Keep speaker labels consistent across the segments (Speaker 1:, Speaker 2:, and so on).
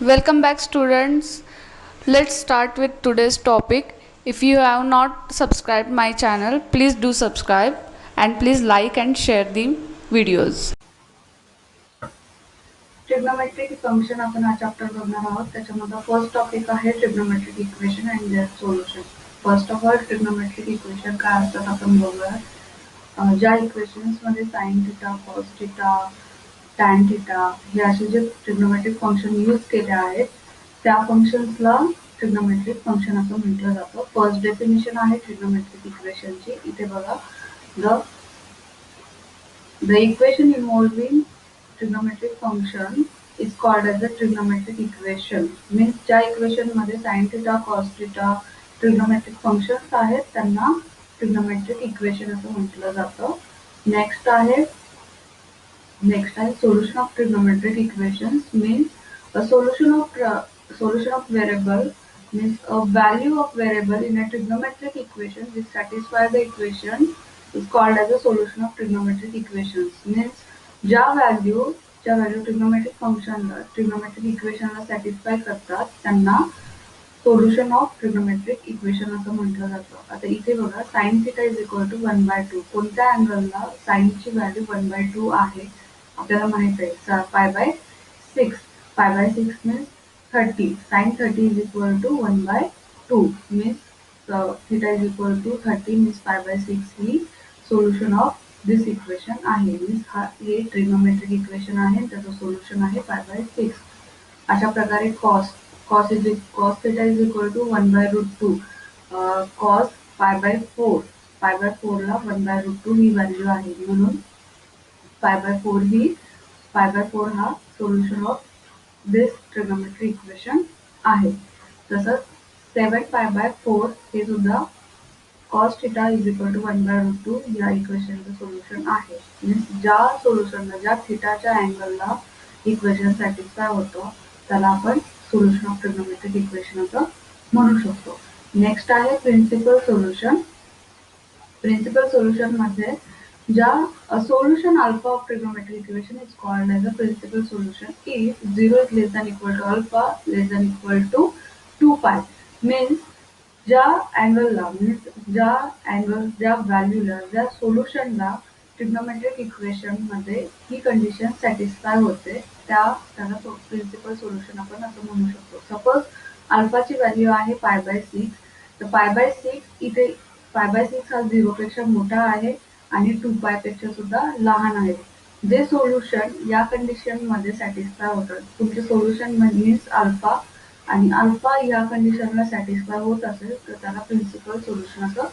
Speaker 1: Welcome back, students. Let's start with today's topic. If you have not subscribed my channel, please do subscribe and please like and share the videos.
Speaker 2: Trigonometric function आपण हा chapter बघणार आहोत. त्याच्यामध्ये first topic आहे trigonometric equation and their solution. First of all trigonometric equation काय असतात आपण बघूया. ज्या इक्वेशन्स मध्ये sine theta, cos theta, tan theta हे असे जे ट्रिग्नोमेट्रिक फंक्शन यूज केले आहेत त्या फंक्शन्सला ट्रिग्नोमेट्रिक फंक्शन असं म्हटलं जातं. फर्स्ट डेफिनेशन आहे ट्रिग्नोमेट्रिक इक्वेशनची. इथे बघा, the equation involving trigonometric function is called as a trigonometric equation. Means ज्या इक्वेशन मध्ये sin theta, cos theta trigonometric functions आहेत त्यांना trigonometric equation असं म्हटलं जातं. नेक्स्ट आहे solution of trigonometric equations. Means a solution of variable means a value of variable in a trigonometric equation which satisfies the equation is called as a solution of trigonometric equations. Means ज्या value trigonometric फंक्शनला trigonometric इक्वेशनला satisfy करतात त्यांना solution of trigonometric equation असं म्हटलं जातं. आता इथे बघा, sine theta is equal to 1/2. कोणत्या अँगलला साइनची व्हॅल्यू 1/2 आहे आपल्याला माहित आहे. Pi. Pi means 30. Sine 30 is equal to 1/2 means theta is equal to 30 means pi ही सोल्युशन ऑफ दिस इक्वेशन आहे. मीन्स हे ट्रिग्नोमेट्रिक इक्वेशन आहे, त्याचं सोल्युशन आहे पाय/6. अशा प्रकारे cos theta is equal to 1/√2. cos pi/4. pi/4 ला 1/√2 ही व्हॅल्यू आहे, म्हणून pi/4 हा solution of this trigonometric equation आहे. तसंच 7 pi/4 हे सुद्धा cos theta is equal to 1/√2 या इक्वेशनचं सोल्युशन आहे. मीन्स ज्या सोल्युशनला ज्या थिटाच्या अँगलला इक्वेशन सॅटिस्फाय होतं त्याला आपण सोल्युशन ऑफ ट्रिग्नोमेट्रिक इक्वेशन असं म्हणू शकतो. नेक्स्ट आहे प्रिन्सिपल सोल्युशन. प्रिन्सिपल सोल्युशन मध्ये ज्या solution alpha of trigonometric equation is called as a principal solution if 0 is less than equal to alpha less than equal to 2π. Means ज्या अँगलला ज्या व्हॅल्यूला ज्या सोल्युशनला ट्रिग्नोमेट्रिक इक्वेशन मध्ये ही कंडिशन सॅटिस्फाय होते त्याला principal solution आपण असं म्हणू शकतो. सपोज अल्फाची व्हॅल्यू आहे पाय/6. तर पाय/6 इथे पाय/6 हा 0 पेक्षा मोठा आहे आणि 2π पेक्षा सुद्धा लहान आहे. जे सोल्युशन या कंडिशन मध्ये सॅटिस्फाय होतं, तुमचे सोल्युशन मीन्स अल्फा, आणि अल्फा या कंडिशनला सॅटिस्फाय होत असेल तर त्याला प्रिन्सिपल सोल्युशन असं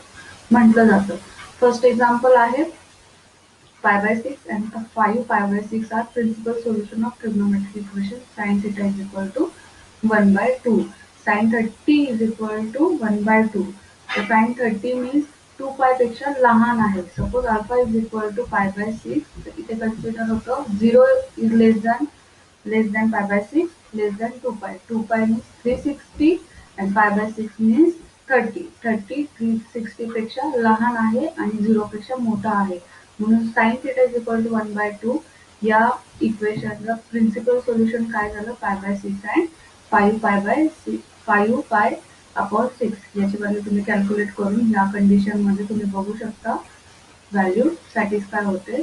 Speaker 2: म्हटलं जातं. फर्स्ट एक्झाम्पल आहे पाय/6 and 5 pi/6 are principal solution of trigonometric equation sin theta is equal to 1/2. Sin 30 is equal to 1/2. So sin 30 means 2π पेक्षा लहान आहे. Suppose alpha is equal to pi तर इथे कन्सिडर होतं 0 is less than pi less than 2π. 2π means 360 and pi means 30. 30 360 पेक्षा लहान आहे आणि 0 पेक्षा मोठा आहे, म्हणून sine theta is equal to 1/2 या इक्वेशनचं प्रिन्सिपल सोल्युशन काय झालं, पाय/6 अँड 5π/6 याची व्हॅल्यू तुम्ही कॅल्क्युलेट करून या कंडिशन मध्ये तुम्ही बघू शकता व्हॅल्यू सॅटिस्फाय होते.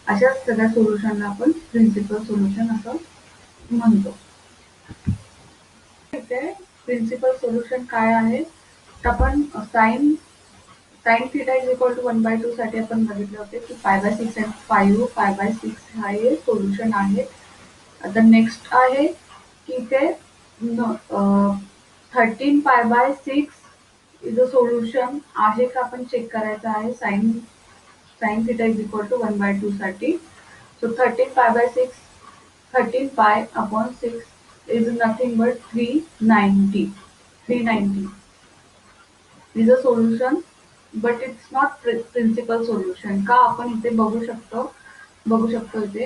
Speaker 2: अशाच सगळ्या सोल्युशनला आपण प्रिन्सिपल सोल्युशन असं म्हणतो. इथे प्रिन्सिपल सोल्युशन काय आहे तर आपण sine theta is equal to 1/2 साठी आपण बघितले होते की पाय/6 अँड 5 पाय/6 हा हे सोल्युशन आहे. आता नेक्स्ट आहे की इथे 13π/6 इज अ सोल्युशन आहे का आपण चेक करायचं आहे sine theta is equal to 1/2 साठी. So 13π/6 is nothing but 390 is a solution but it's not principal solution. का आपण इथे बघू शकतो इथे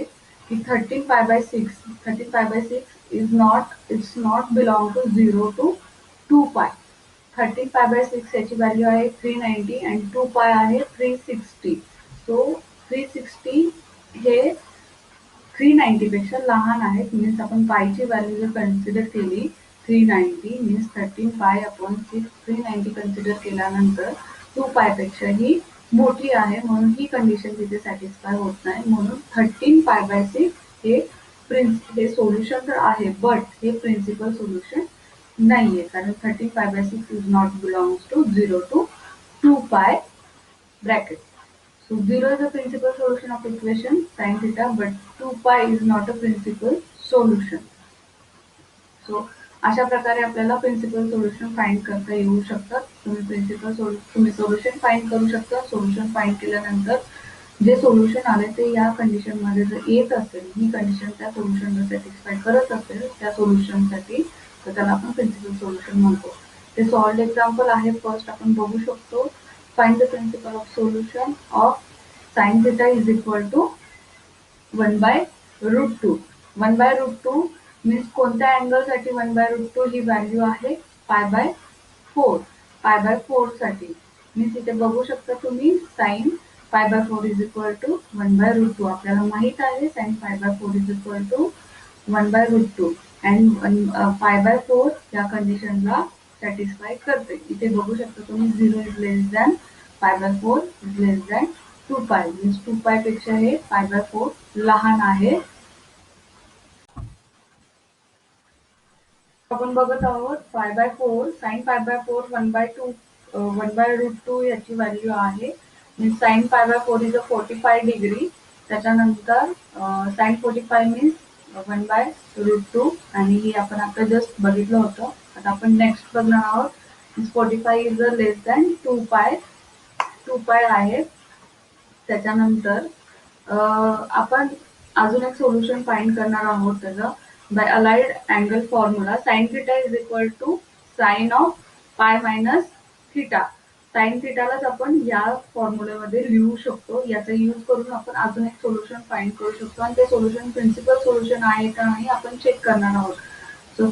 Speaker 2: की 13π/6 is not, it's not belong to 0 to 2π. 13π/6 याची व्हॅल्यू आहे 390 आणि 2π आहे 360. सो 360 हे 390 पेक्षा लहान आहेत मीन्स आपण पायची व्हॅल्यू जर कन्सिडर केली 390 मीन्स 13 पाय अपॉन 6 390 कन्सिडर केल्यानंतर 2 पायपेक्षा ही मोठी आहे म्हणून ही कंडिशन तिथे सॅटिस्फाय होत नाही म्हणून 13 पाय बाय 6 हे सोल्युशन तर आहे बट हे प्रिन्सिपल सोल्युशन नाहीये कारण 13 pi by 6 is not belongs to 0 to 2 पाय bracket. So 0 is the principal solution of equation sin theta but 2 pi is not a principal solution. So अशा प्रकारे आपल्याला प्रिन्सिपल सोल्युशन फाइंड करता येऊ शकतात. तुम्ही सोल्युशन फाइंड करू शकता. सोल्युशन फाइंड केल्यानंतर जे सोल्युशन आले ते या कंडिशन मध्ये जर येत असेल ही कंडिशन त्या सोल्युशनला सॅटिस्फाय करत असेल त्या सोल्युशनसाठी तर त्याला आपण प्रिन्सिपल सोल्युशन म्हणतो. ते सॉल्व्ड एक्झाम्पल आहे. फर्स्ट आपण बघू शकतो. Find the principal of solution of sin theta is equal to 1 by root 2. 1 by root 2 means कोणत्या अँगल साठी 1 by root 2 ही व्हॅल्यू आहे पाय बाय 4. पाय बाय 4 साठी मीन्स इथे बघू शकता तुम्ही sin पाय by 4 is equal to 1 by root 2. आपल्याला माहित आहे sin पाय by 4 is equal to 1 by root 2 and पाय बाय 4 या कंडिशनला सॅटिस्फाय करते. इथे बघू शकता तुम्ही 0 इज लेस दॅन पाय बाय 4 इज लेस दॅन 2 पाय मीन्स 2 पाय पेक्षा हे पाय बाय 4 लहान आहे. आपण बघत आहोत pi by 4 sine pi by 4 1 by 2 1 by root 2 याची व्हॅल्यू आहे. Means sine pi by 4 is 45 degree. त्याच्यानंतर साइन 45 मीन्स 1 बाय रूट 2 आणि ही आपण आता जस्ट बघितलं होतं. आता आपण नेक्स्ट बघणार आहोत. मीन्स 45 इज लेस दॅन 2 पाय आहे. त्याच्यानंतर आपण अजून एक सोल्युशन फाइंड करणार आहोत त्याचं by allied angle formula sine theta is equal to sine of pi minus theta. Sine थिटालाच आपण या फॉर्म्युल्यामध्ये लिहू शकतो. याचा यूज करून आपण अजून एक सोल्युशन फाइंड करू शकतो आणि ते सोल्युशन प्रिन्सिपल सोल्युशन आहे का नाही आपण चेक करणार आहोत. So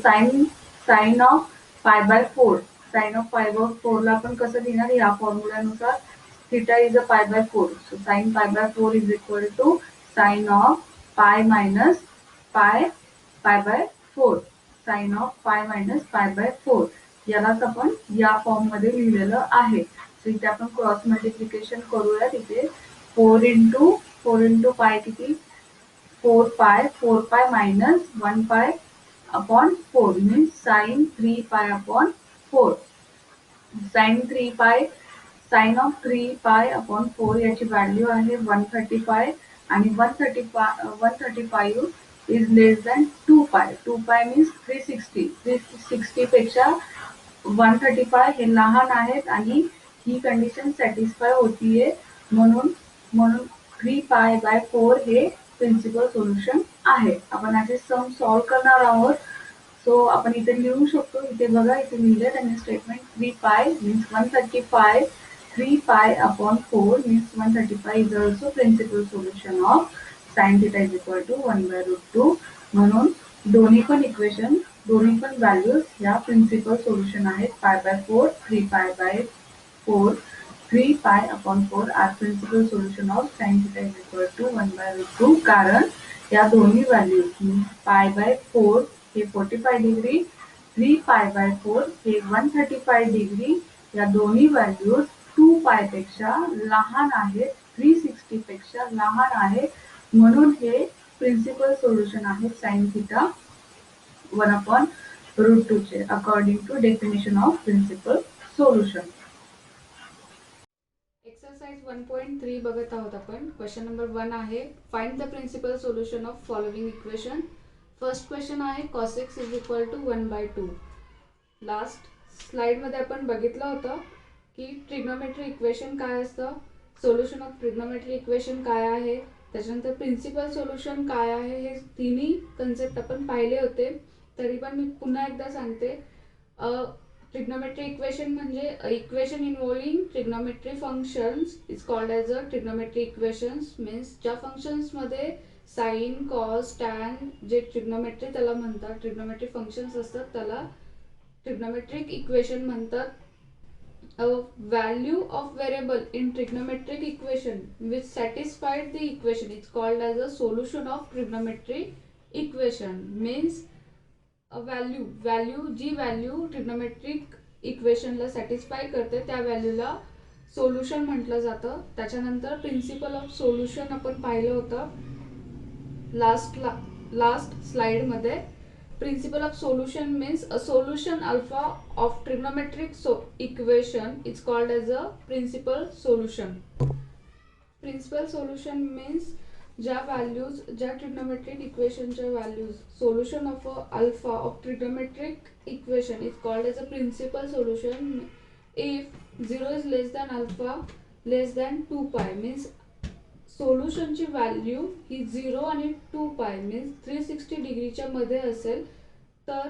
Speaker 2: sine of pi by 4 sine of pi by 4 ला आपण कसं लिहिणार या फॉर्म्युल्यानुसार theta is a pi by 4. So sin pi by 4 is equal to sin of pi minus pi by 4. Sin of pi minus pi by 4. यालाच आपण या form मध्ये लिहिलेलं आहे. सो इथे आपण क्रॉस मल्टिप्लिकेशन करूया. तिथे 4 into pi किती 4 pi minus 1 pi upon 4 means sin 3 pi upon 4. sin 3 pi sine of 3 pi upon 4 याची व्हॅल्यू आहे 135 आणि 135 इज लेस दॅन 2 पाय. 2 पाय मीन्स 360 पेक्षा 135 हे लहान आहेत आणि ही कंडिशन सॅटिस्फाय होतीये म्हणून 3 पाय बाय 4 हे प्रिन्सिपल सोल्युशन आहे. आपण असे सम सॉल्व्ह करणार आहोत. सो आपण इथे लिहू शकतो. इथे बघा इथे लिहिले त्यांनी स्टेटमेंट 3 पाय means 135 3 pi upon 4 means 135 is also principal solution of sin theta is equal to 1 by root 2. म्हणून दोन्ही पण व्हॅल्यूज या प्रिन्सिपल सोल्युशन आहेत. पाय बाय 4 3 पाय by 4 3 pi upon 4 are principal solution of sin theta is equal to 1 by root 2 कारण या दोन्ही व्हॅल्यूज पाय बाय 4 हे 45 डिग्री 3 पाय बाय 4 हे 135 डिग्री या दोन्ही व्हॅल्यूज 2 पाय पेक्षा लहान आहे 360 पेक्षा लहान आहे म्हणून हे प्रिन्सिपल सोल्युशन आहे sin theta 1 upon root 2 चे according to definition of principal solution.
Speaker 1: Exercise 1.3 बघत आहोत आपण. क्वेश्चन नंबर 1 आहे find the principal solution of following equation. First question आहे cos x is equal to 1/2. Last स्लाइडमध्ये आपण बघितलं होतं की ट्रिग्नोमेट्री इक्वेशन काय असतं, सोल्युशन ऑफ ट्रिग्नोमेट्री इक्वेशन काय आहे, त्याच्यानंतर प्रिन्सिपल सोल्युशन काय आहे, हे तिन्ही कन्सेप्ट आपण पाहिले होते. तरी पण मी पुन्हा एकदा सांगते. ट्रिग्नोमेट्री इक्वेशन म्हणजे equation involving trigonometry functions is called as a trigonometry equations. Means ज्या फंक्शन्समध्ये साइन कॉस टॅन जे ट्रिग्नोमेट्री त्याला म्हणतात, ट्रिग्नोमेट्री फंक्शन्स असतात त्याला ट्रिग्नोमेट्रिक इक्वेशन म्हणतात. a value of variable in trigonometric equation which satisfied the equation is called as a solution of trigonometric equation. Means a value जी value trigonometric इक्वेशनला satisfy करते त्या व्हॅल्यूला सोल्युशन म्हटलं जातं. त्याच्यानंतर प्रिन्सिपल ऑफ सोल्युशन आपण पाहिलं होतं लास्ट स्लाइडमध्ये. Principle of solution means a solution alpha of trigonometric equation is called as a principal solution. Principal solution means ज्या trigonometric equation च्या values solution of a alpha of trigonometric equation is called as a principal solution if 0 is less than alpha less than 2 pi means सोल्युशनची value ही 0 आणि 2 पाय means 360 डिग्रीच्या मध्ये असेल तर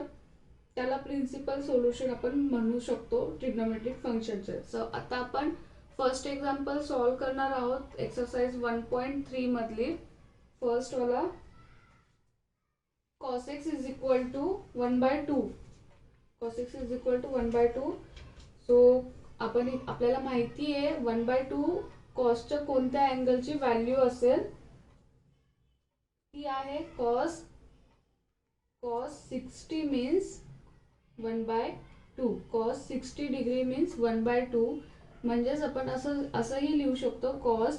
Speaker 1: त्याला principal solution आपण म्हणू शकतो ट्रिग्नोमेट्रिक फंक्शनचे. सो आता आपण फर्स्ट एक्झाम्पल सॉल्व करणार आहोत एक्सरसाइज 1.3 मधली. फर्स्ट वाला cos x is equal to 1/2. cos x is equal to 1/2. So आपल्याला माहिती आहे 1/2 कॉसच्या कोणत्या अँगलची व्हॅल्यू असेल ती आहे cos 60 means 1/2. cos 60 degree means 1/2. म्हणजेच आपण असंही लिहू शकतो cos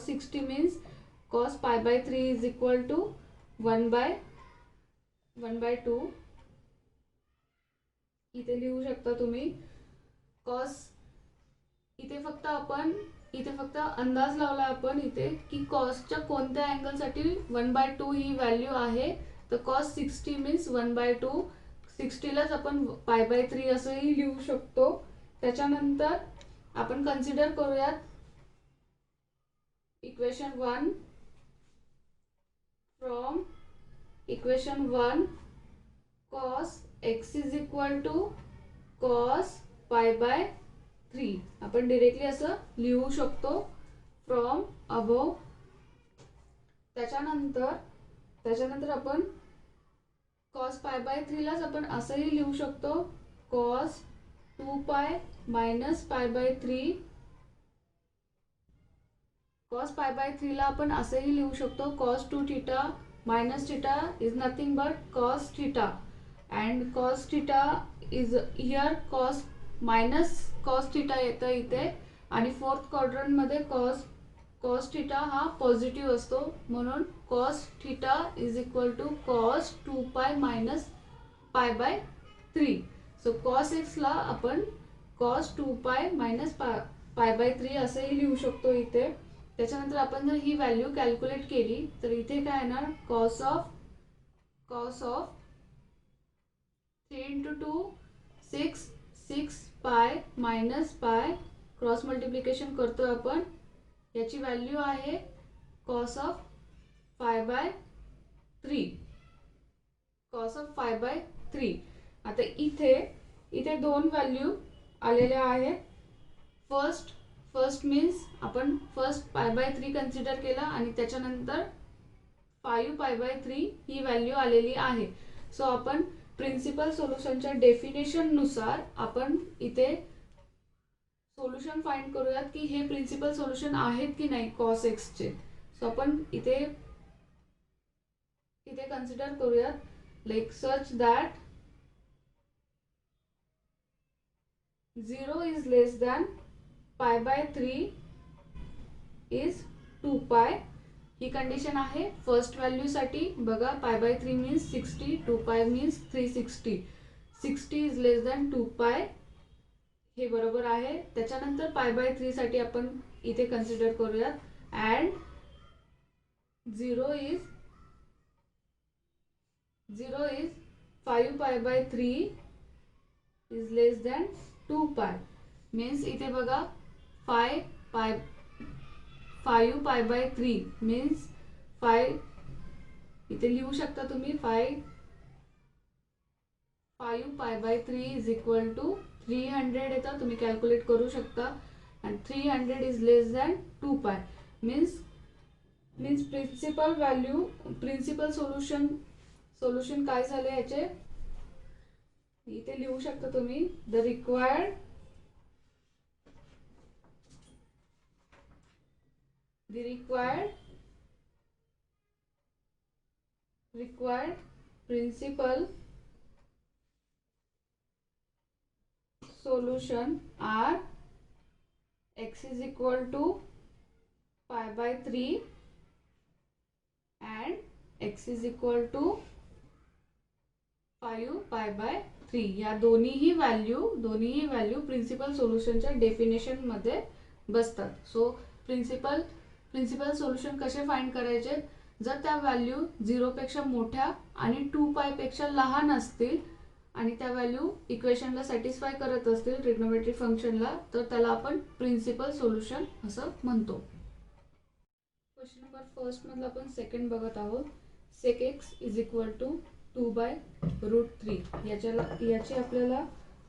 Speaker 1: 60 means cos π/3 is equal to 1/2. इथे लिहू शकता तुम्ही cos. इथे फक्त अंदाज लावला आपण इथे की कॉसच्या कोणत्या अँगल साठी 1/2 ही व्हॅल्यू आहे. तर cos 60 मीन्स 1/2. 60 लाच आपण π/3 असंही लिहू शकतो. त्याच्यानंतर आपण कन्सिडर करूयात equation 1. From equation 1 cos x is equal to cos π/3 आपण डायरेक्टली असं लिहू शकतो फ्रॉम अबोव. त्याच्यानंतर आपण cos π/3 लाच आपण असंही लिहू शकतो cos 2π - π/3. cos π/3 ला आपण असंही लिहू शकतो cos 2θ - θ is nothing but cos θ and cos θ is here cos θ येतं इथे आणि फोर्थ क्वाड्रंट मध्ये cos θ हा पॉझिटिव्ह असतो म्हणून cos θ is equal to cos 2π - π/3. So cos x ला आपण cos 2π - π/3 असंही लिहू शकतो इथे. त्याच्यानंतर आपण जर ही व्हॅल्यू कॅल्क्युलेट केली तर इथे काय येणार cos of 3 × 2 6 pi minus pi cross multiplication करतो आपण. याची व्हॅल्यू आहे cos ऑफ 5/3. cos of 5/3. आता इथे दोन व्हॅल्यू आलेल्या आहेत. फर्स्ट मीन्स आपण फर्स्ट π/3 कन्सिडर केला आणि त्याच्यानंतर 5π/3 ही व्हॅल्यू आलेली आहे. सो आपण प्रिन्सिपल सोल्युशनच्या डेफिनेशन नुसार आपण इथे सोल्युशन फाइंड करूयात की हे प्रिन्सिपल सोल्युशन आहेत की नाही cos x चे. सो आपण इथे कन्सिडर करूयात like such that 0 is less than π/3 is 2π. ही कंडिशन आहे फर्स्ट व्हॅल्यू साठी. बघा π/3 means 60, 2π means 360. 60 is less than 2π हे बरोबर आहे. त्याच्यानंतर π/3 साठी आपण इथे कन्सिडर करूयात and 0 is 5π/3 is less than 2π means इथे बघा 5π/3 मीन्स 5 इथे लिहू शकता तुम्ही 5π/3 इज इक्वल टू 300 येतं. तुम्ही कॅल्क्युलेट करू शकता and 300 is less than 2π means principal solution काय झाले याचे इथे लिहू शकता तुम्ही the required principal solution are x is equal to pi by 3 and x is equal to 5 pi by 3. या दोन्हीही व्हॅल्यू प्रिन्सिपल सोल्युशनच्या डेफिनेशन मध्ये बसतात. सो प्रिन्सिपल सोल्युशन कसे फाइंड करायचे, जर त्या व्हॅल्यू 0 पेक्षा मोठ्या आणि 2 पाय पेक्षा लहान असतील आणि त्या व्हॅल्यू इक्वेशनला सॅटिस्फाय करत असतील ट्रिग्नोमेट्रिक फंक्शनला, तर त्याला आपण प्रिन्सिपल सोल्युशन असं म्हणतो. क्वेश्चन नंबर फर्स्ट मधला आपण सेकंड बघत आहोत. Sec x is equal to 2/√3 याची आपल्याला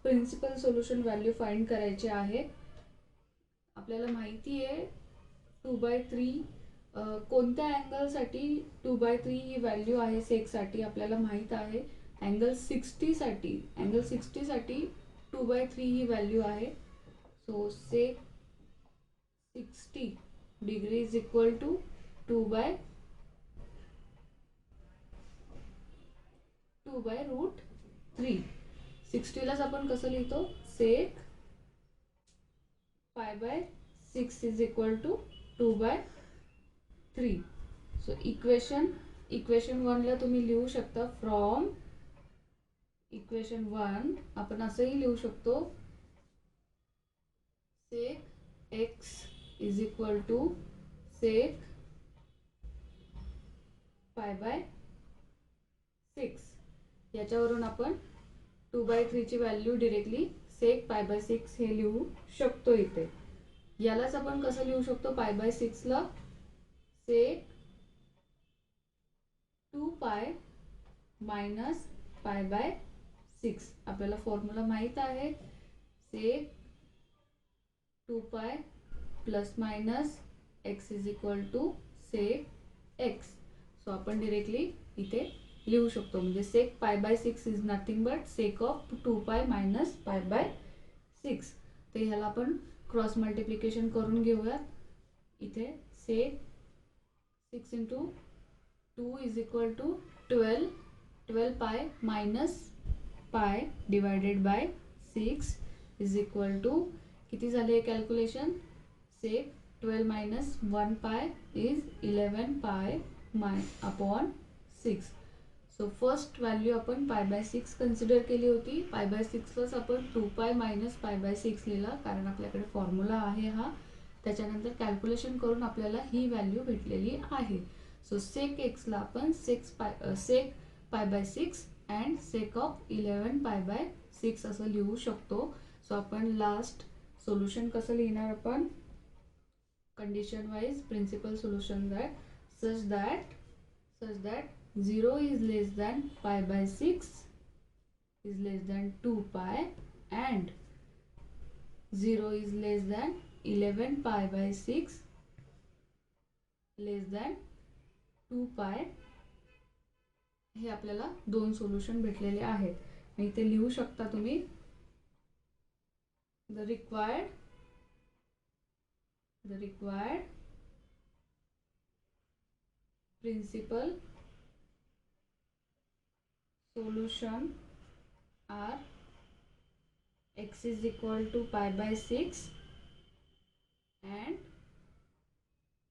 Speaker 1: प्रिन्सिपल सोल्युशन व्हॅल्यू फाइंड करायची आहे. आपल्याला माहिती आहे 2/3 कोणत्या अँगलसाठी 2/3 ही व्हॅल्यू आहे सेकसाठी आपल्याला माहित आहे. अँगल 60 साठी 2/3 ही व्हॅल्यू आहे. So sec 60 degree is equal to 2/√3. 60 लाच आपण कसं लिहितो, sec π/6 is equal to 2/3. So equation 1 ला तुम्ही लिहू शकता फ्रॉम इक्वेशन 1 आपण असंही लिहू शकतो, sec x is equal to sec π/6. याच्यावरून आपण 2/3 ची व्हॅल्यू डिरेक्टली सेक π/6 हे लिहू शकतो. इथे यालाच आपण कसं लिहू शकतो, π/6 ला सेक 2π मायनस π/6. आपल्याला फॉर्म्युला माहित आहे, sec 2π plus minus x is equal to sec x. So आपण डिरेक्टली इथे लिहू शकतो, म्हणजे sec π/6 is nothing but sec of 2π minus π/6. तर ह्याला आपण क्रॉस मल्टिप्लिकेशन करून घेऊयात. इथे sec 6 into 2 is equal to 12π minus pi divided by 6 is equal to किती झाले calculation, sec 12 minus 1 pi is 11π upon 6. So first value आपण π/6 कन्सिडर केली होती. π/6लाच आपण 2π मायनस π/6 लिहिला, कारण आपल्याकडे फॉर्म्युला आहे हा. त्याच्यानंतर कॅल्क्युलेशन करून आपल्याला ही व्हॅल्यू भेटलेली आहे. सो सेक एक्सला आपण सेक π/6 अँड सेक ऑफ 11π/6 असं लिहू शकतो. सो आपण लास्ट सोल्युशन कसं लिहिणार, आपण condition wise principal solution that such that 0 is less than π/6 is less than 2π and 0 is less than 11π/6 less than 2π. हे आपल्याला दोन सोल्युशन भेटलेले आहेत. इथे लिहू शकता तुम्ही the required principal solution are x is equal to π/6 and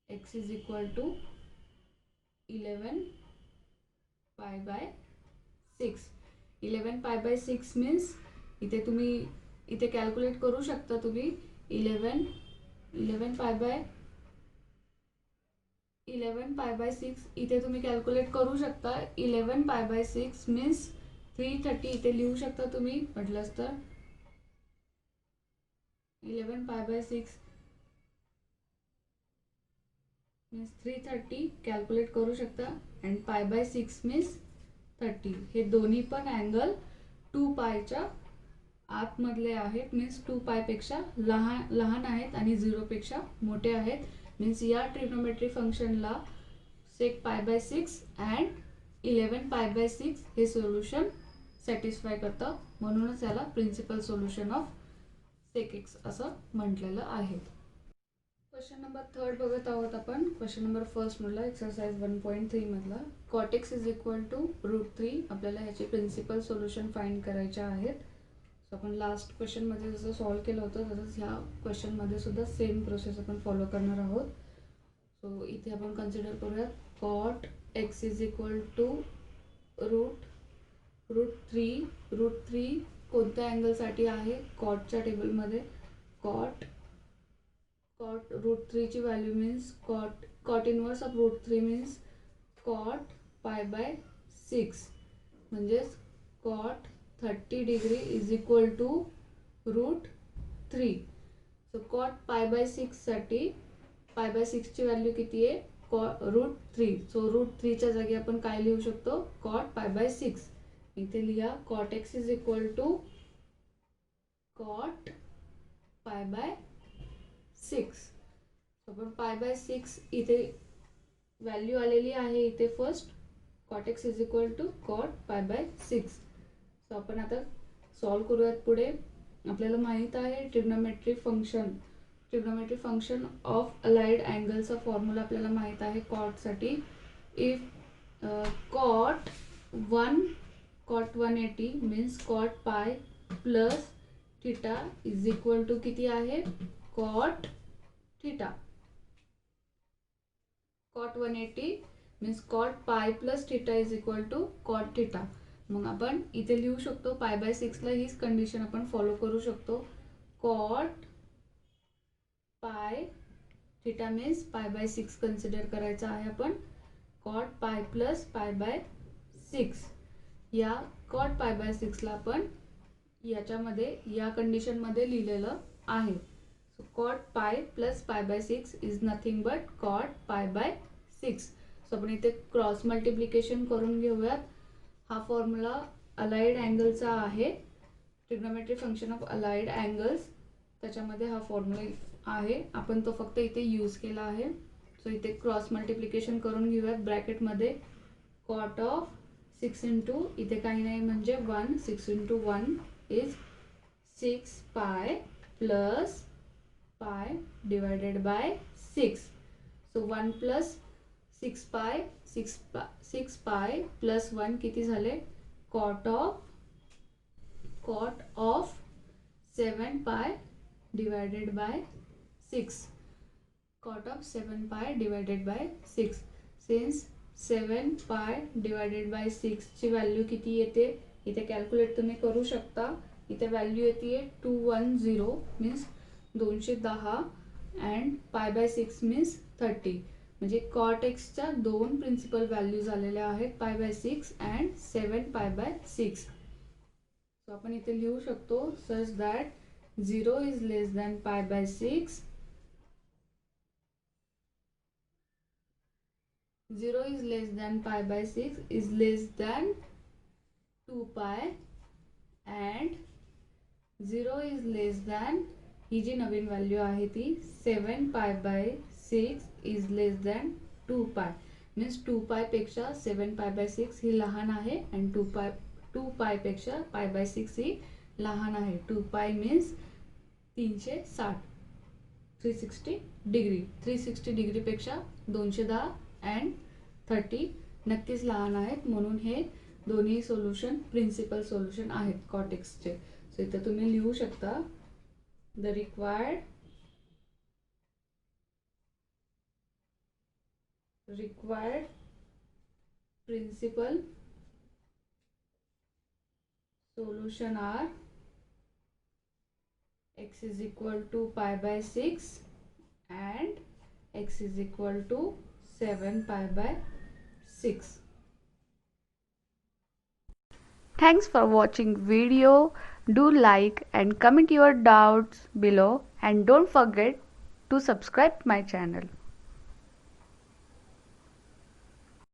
Speaker 1: x is equal to 11π/6. 11π/6 means इथे तुम्ही इथे कॅल्क्युलेट करू शकता तुम्ही 11π/6 इथे तुम्ही कॅल्क्युलेट करू शकता. 11π/6 मीन्स 330 इथे लिहू शकता तुम्ही म्हटलंच तर. 11π/6 मीन्स 330 कॅल्क्युलेट करू शकता. And π/6 means 30. हे दोन्ही पण अँगल 2π आतमधले आहेत, मीन्स 2π पेक्षा लहान आहेत आणि 0 पेक्षा मोठे आहेत. मीन्स या ट्रिग्नोमेट्री फंक्शनला सेक π/6 अँड 11π/6 हे सोल्युशन सॅटिस्फाय करतं, म्हणूनच याला principal solution of sec x असं म्हटलेलं आहे. क्वेश्चन नंबर 3 बघत आहोत आपण. क्वेश्चन नंबर 1 मधला एक्सरसाइज 1.3 मधला cot x is equal to √3. आपल्याला ह्याचे प्रिन्सिपल सोल्युशन फाइंड करायचे आहेत. सो आपण लास्ट क्वेश्चनमध्ये जसं सॉल्व्ह केलं होतं तसंच ह्या क्वेश्चनमध्ये सुद्धा सेम प्रोसेस आपण फॉलो करणार आहोत. सो इथे आपण कन्सिडर करूयात cot x is equal to √3. √3 कोणत्या अँगलसाठी आहे? कॉटच्या टेबलमध्ये कॉट √3 ची value means cot inverse of √3 means cot π/6 म्हणजेच cot 30 degree is equal to √3. So cot π/6 साठी π/6 ची व्हॅल्यू किती आहे? √3. सो √3च्या जागी आपण काय लिहू शकतो? कॉट π/6. इथे लिहा cot x is equal to cot π/6. आपण π/6 इथे व्हॅल्यू आलेली आहे. इथे first cot x is equal to cot π/6. So आपण आता सॉल्व करूयात पुढे. आपल्याला माहित आहे ट्रिग्नोमेट्रिक फंक्शन ऑफ अलाइड अँगलचा फॉर्म्युला आपल्याला माहित आहे कॉटसाठी. If cot 180 means cot pi plus theta is equal to किती आहे? Cot theta. Cot 180 means cot pi plus theta is equal to cot theta. मग आपण इथे लिहू शकतो π/6 ला हीच कंडिशन आपण फॉलो करू शकतो. कॉट पाय थिटा मीन्स π/6 कन्सिडर करायचा आहे आपण. कॉट पाय प्लस π/6 या कॉट π/6 ला आपण याच्यामध्ये या कंडिशन मध्ये लिहिलेलं आहे. So cot pi plus π/6 is nothing but cot π/6. So आपण इथे क्रॉस मल्टिप्लिकेशन करून घेऊयात. हा फॉर्म्युला अलाइड अँगलचा आहे. Trigonometric function of allied angles त्याच्यामध्ये हा फॉर्म्युला आहे. आपण तो फक्त इथे यूज केला आहे. सो इथे क्रॉस मल्टिप्लिकेशन करून घेऊयात. ब्रॅकेटमध्ये कॉट ऑफ 6 इंटू इथे काही नाही म्हणजे 1. 6 इंटू 1 इज 6 पाय प्लस पाय डिवायडेड बाय 6. सो 1 प्लस 6 पाय प्लस 1 किती झाले? कॉट ऑफ 7 पाय डिवायडेड बाय 6. कॉट ऑफ 7 पाय डिवायडेड बाय 6. सिन्स 7 पाय डिवायडेड बाय 6 ची व्हॅल्यू किती येते? इथे कॅल्क्युलेट तुम्ही करू शकता. इथे व्हॅल्यू येते 210 मीन्स 210 अँड π/6 मीन्स 30. म्हणजे कॉट एक्सच्या दोन प्रिन्सिपल व्हॅल्यूज आलेल्या आहेत π/6 अँड 7 π/6. सो आपण इथे लिहू शकतो such that 0 is less than π/6. 0 is less than π/6 is less than 2 pi and 0 is less than ही जी नवीन व्हॅल्यू आहे ती 7 π/6 is less than 2 pi. Means 2 pi पेक्षा 7 π/6 ही लहान आहे and 2 पाय पेक्षा π/6 ही लहान आहे. 2 पाय मीन्स 360 डिग्री. 360 डिग्री पेक्षा 210 अँड 30 नक्कीच लहान आहेत. म्हणून हे दोन्ही सोल्युशन प्रिन्सिपल सोल्युशन आहेत कॉट एक्सचे. सो इथे तुम्ही लिहू शकता the required principal solution are x is equal to π/6 and x is equal to 7 π/6.
Speaker 3: Thanks for watching video. Do like and comment your doubts below and don't forget to subscribe my channel.